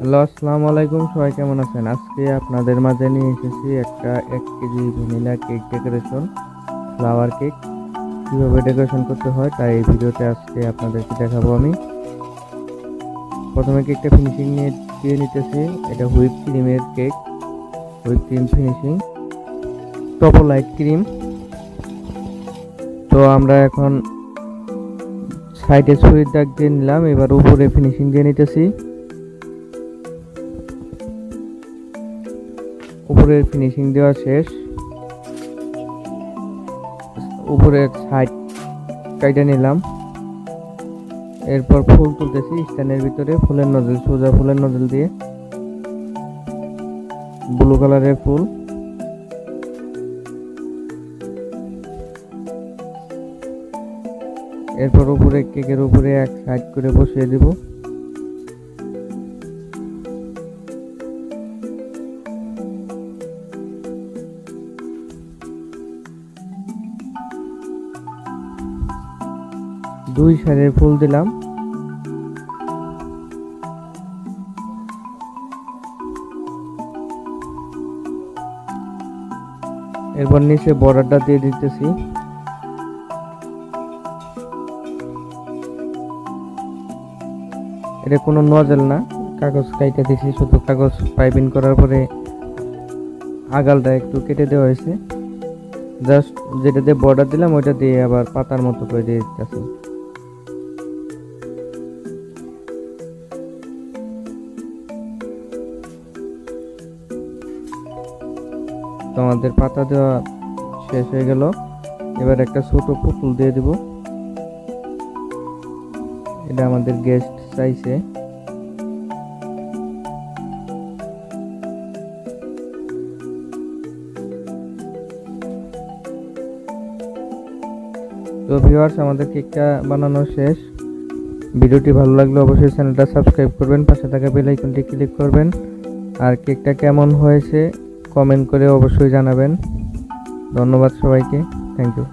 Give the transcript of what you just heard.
Hello, আসসালামু আলাইকুম। সবাই কেমন আছেন? আজকে আপনাদের মাঝে নিয়ে এসেছি একটা 1 KG vanilla cake decoration, flower cake. কিভাবে ডেকোরেশন করতে হয় তাই এই ভিডিওতে আজকে আপনাদেরকে দেখাবো আমি। প্রথমে কেকটা ফিনিশিং দিয়ে নিতেছি। এটা হুইপ ক্রিমের কেক, হুইপ ক্রিম ফিনিশিং, টপো লাইট ক্রিম। তো আমরা এখন সাইডে ছুরির দাগ দিয়ে নিলাম, এবার উপরে ফিনিশিং দিয়ে নিতেছি। উপরের ফিনিশিং দেওয়া শেষ, উপরের সাইড কাইটা নিলাম। এরপর ফুল তুলতেছি স্ট্যান্ডের ভিতরে, ফুলের নজল, সোজা ফুলের নজল দিয়ে ব্লু কালারের ফুল। এরপর উপরে কেকের উপরে এক সাইড করে বসিয়ে দিব। দুই সাইডের ফুল দিলাম। এরপর নিচে বর্ডারটা দিয়ে দিতেছি। এটা কোনো নজল না, কাগজ কাইটা দিছি, শুধু কাগজ পাইপিং করার পরে আগালটা একটু কেটে দেওয়া হয়েছে। জাস্ট যেটা দিয়ে বর্ডার দিলাম ওইটা দিয়ে আবার পাতার মতো করে দিয়ে দিতেছি। তো আমাদের পাতা দেওয়া শেষ হয়ে গেল। এবার একটা ছোট পুতুল দিয়ে দিব। এটা আমাদের গেস্ট চাইছে। তো ভিউয়ার্স, আমাদের কেকটা বানানো শেষ। ভিডিওটি ভালো লাগলে অবশ্যই চ্যানেলটা সাবস্ক্রাইব করবেন, পাশে থাকা বেল আইকনটি ক্লিক করবেন। আর কেকটা কেমন হয়েছে কমেন্ট করে অবশ্যই জানাবেন। ধন্যবাদ সবাইকে, থ্যাংক ইউ।